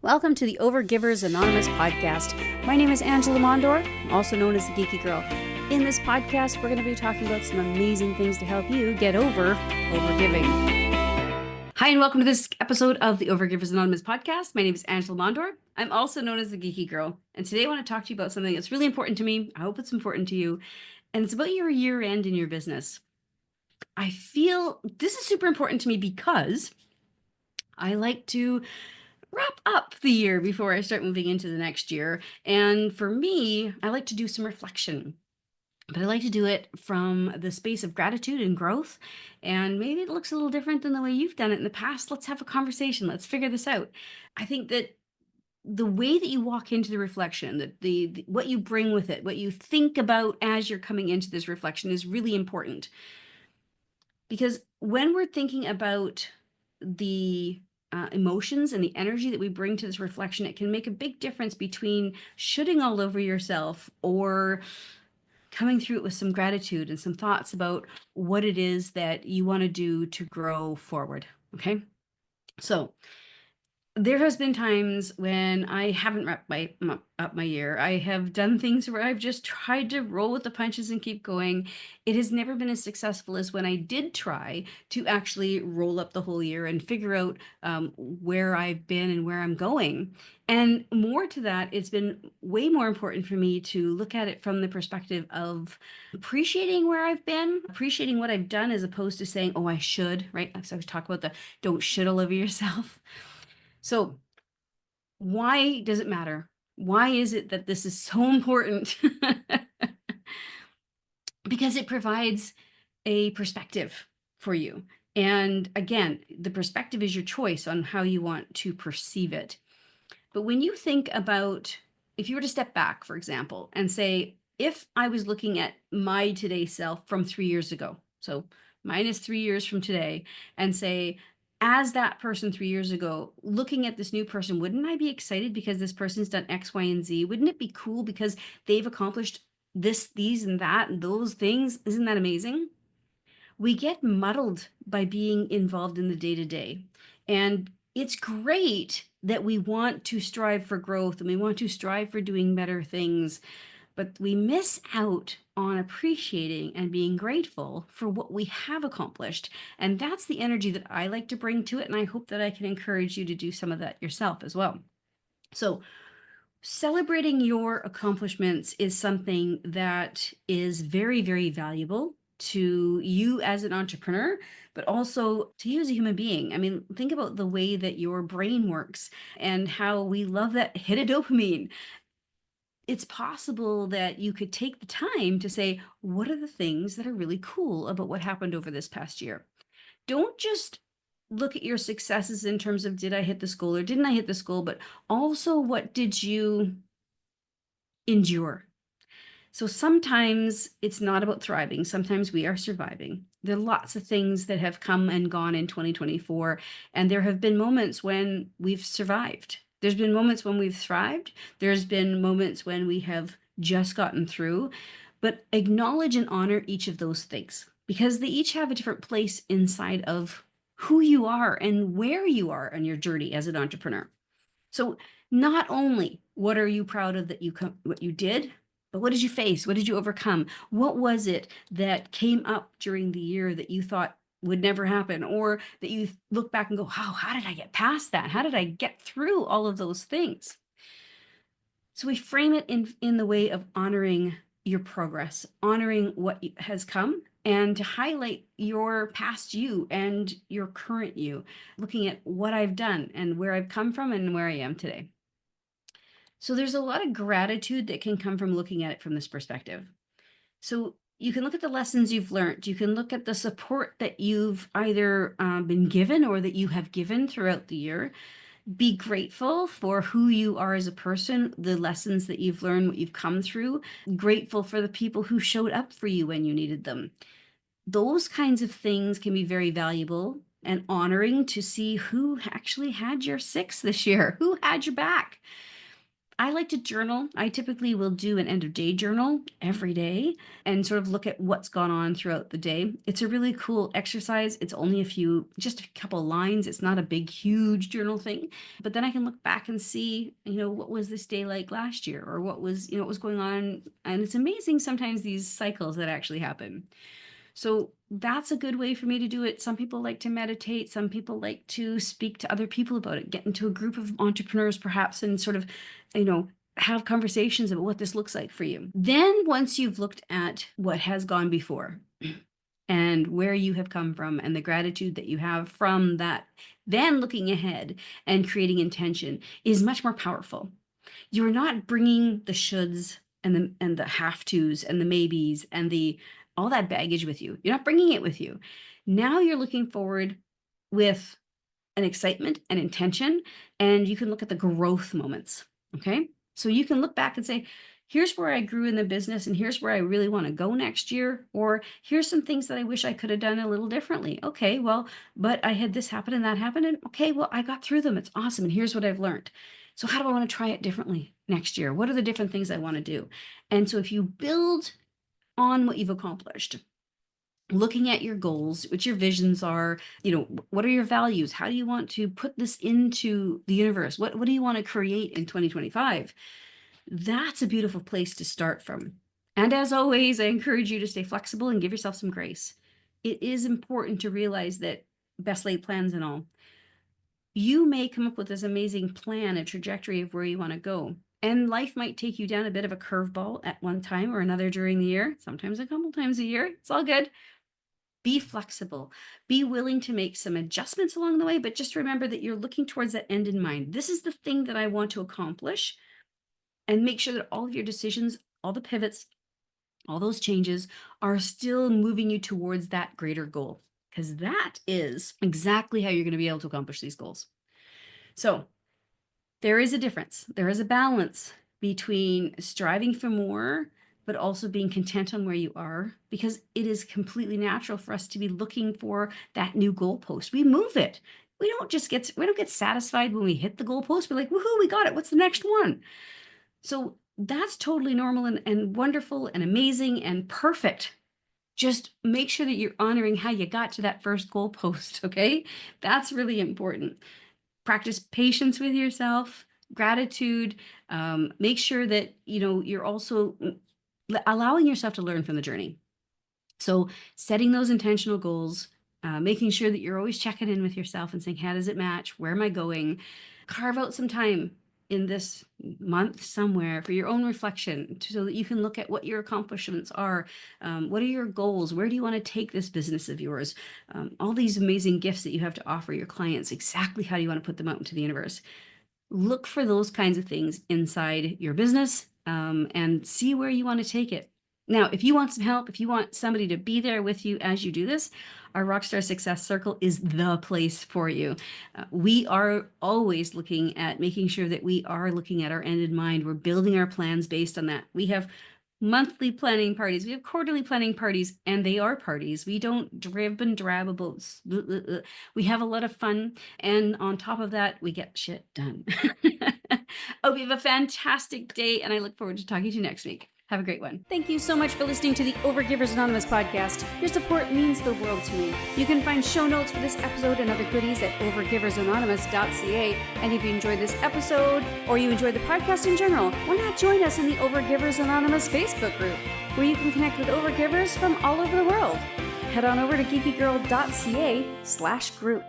Welcome to the Overgivers Anonymous podcast. My name is Angela Mondor, also known as the Geeky Girl. In this podcast, we're going to be talking about some amazing things to help you get over overgiving. Hi, and welcome to this episode of the Overgivers Anonymous podcast. My name is Angela Mondor. I'm also known as the Geeky Girl. And today I want to talk to you about something that's really important to me. I hope it's important to you. And it's about your year end in your business. I feel this is super important to me because I like to wrap up the year before I start moving into the next year. And for me, I like to do some reflection, but I like to do it from the space of gratitude and growth. And maybe it looks a little different than the way you've done it in the past. Let's have a conversation. Let's figure this out. I think that the way that you walk into the reflection, that the what you bring with it, what you think about as you're coming into this reflection is really important. Because when we're thinking about the emotions and the energy that we bring to this reflection, it can make a big difference between shooting all over yourself or coming through it with some gratitude and some thoughts about what it is that you want to do to grow forward. Okay. So there has been times when I haven't wrapped up my year. I have done things where I've just tried to roll with the punches and keep going. It has never been as successful as when I did try to actually roll up the whole year and figure out where I've been and where I'm going. And more to that, it's been way more important for me to look at it from the perspective of appreciating where I've been, appreciating what I've done, as opposed to saying, oh, I should, right? So I was talking about the don't shit all over yourself. So why does it matter? Why is it that this is so important? Because it provides a perspective for you. And again, the perspective is your choice on how you want to perceive it. But when you think about, if you were to step back, for example, and say, if I was looking at my today self from 3 years ago, so minus 3 years from today, and say, as that person 3 years ago, looking at this new person, wouldn't I be excited because this person's done X, Y, and Z? Wouldn't it be cool because they've accomplished this, these, and that, and those things? Isn't that amazing? We get muddled by being involved in the day to day. And it's great that we want to strive for growth and we want to strive for doing better things, but we miss out on appreciating and being grateful for what we have accomplished. And that's the energy that I like to bring to it. And I hope that I can encourage you to do some of that yourself as well. So, celebrating your accomplishments is something that is very, very valuable to you as an entrepreneur, but also to you as a human being. I mean, think about the way that your brain works and how we love that hit of dopamine. It's possible that you could take the time to say, what are the things that are really cool about what happened over this past year? Don't just look at your successes in terms of, did I hit this goal or didn't I hit this goal, but also what did you endure? So sometimes it's not about thriving. Sometimes we are surviving. There are lots of things that have come and gone in 2024, and there have been moments when we've survived. There's been moments when we've thrived. There's been moments when we have just gotten through, but acknowledge and honor each of those things because they each have a different place inside of who you are and where you are on your journey as an entrepreneur. So not only what are you proud of that what you did, but what did you face? What did you overcome? What was it that came up during the year that you thought would never happen, or that you look back and go, "Oh, how did I get past that? How did I get through all of those things?" So we frame it in the way of honoring your progress, honoring what has come, and to highlight your past you and your current you, looking at what I've done and where I've come from and where I am today. So there's a lot of gratitude that can come from looking at it from this perspective. So you can look at the lessons you've learned. You can look at the support that you've either been given or that you have given throughout the year. Be grateful for who you are as a person, the lessons that you've learned, what you've come through. Grateful for the people who showed up for you when you needed them. Those kinds of things can be very valuable and honoring to see who actually had your six this year, who had your back. I like to journal. I typically will do an end of day journal every day and sort of look at what's gone on throughout the day. It's a really cool exercise. It's only just a couple lines. It's not a big, huge journal thing. But then I can look back and see, what was this day like last year, or what was going on. And it's amazing sometimes these cycles that actually happen. So that's a good way for me to do it. Some people like to meditate. Some people like to speak to other people about it, get into a group of entrepreneurs perhaps, and sort of, have conversations about what this looks like for you. Then once you've looked at what has gone before and where you have come from and the gratitude that you have from that, then looking ahead and creating intention is much more powerful. You're not bringing the shoulds and the have tos and the maybes and all that baggage with you. You're not bringing it with you. Now you're looking forward with an excitement and intention, and you can look at the growth moments. Okay. So you can look back and say, here's where I grew in the business, and here's where I really want to go next year. Or here's some things that I wish I could have done a little differently. Okay, well, but I had this happen and that happened. And okay, well, I got through them. It's awesome. And here's what I've learned. So how do I want to try it differently next year? What are the different things I want to do? And so if you build on what you've accomplished, looking at your goals, what your visions are, what are your values? How do you want to put this into the universe? What do you want to create in 2025? That's a beautiful place to start from. And as always, I encourage you to stay flexible and give yourself some grace. It is important to realize that best laid plans and all, you may come up with this amazing plan, a trajectory of where you want to go. And life might take you down a bit of a curveball at one time or another during the year, sometimes a couple times a year. It's all good. Be flexible. Be willing to make some adjustments along the way, but just remember that you're looking towards that end in mind. This is the thing that I want to accomplish. And make sure that all of your decisions, all the pivots, all those changes are still moving you towards that greater goal, because that is exactly how you're going to be able to accomplish these goals. So there is a difference. There is a balance between striving for more, but also being content on where you are, because it is completely natural for us to be looking for that new goalpost. We move it. We don't get satisfied when we hit the goalpost. We're like, woohoo, we got it. What's the next one? So that's totally normal and wonderful and amazing and perfect. Just make sure that you're honoring how you got to that first goalpost, okay? That's really important. Practice patience with yourself, gratitude. Make sure that, you're also allowing yourself to learn from the journey. So setting those intentional goals, making sure that you're always checking in with yourself and saying, how does it match? Where am I going? Carve out some time in this month somewhere for your own reflection, so that you can look at what your accomplishments are. What are your goals? Where do you want to take this business of yours? All these amazing gifts that you have to offer your clients, exactly how do you want to put them out into the universe? Look for those kinds of things inside your business, and see where you want to take it. Now, if you want some help, if you want somebody to be there with you as you do this, our Rockstar Success Circle is the place for you. We are always looking at making sure that we are looking at our end in mind. We're building our plans based on that. We have monthly planning parties. We have quarterly planning parties, and they are parties. We don't drib and drab about. We have a lot of fun, and on top of that, we get shit done. Oh, we have a fantastic day, and I look forward to talking to you next week. Have a great one. Thank you so much for listening to the Overgivers Anonymous podcast. Your support means the world to me. You can find show notes for this episode and other goodies at overgiversanonymous.ca. And if you enjoyed this episode, or you enjoyed the podcast in general, why not join us in the Overgivers Anonymous Facebook group, where you can connect with overgivers from all over the world. Head on over to geekygirl.ca/group.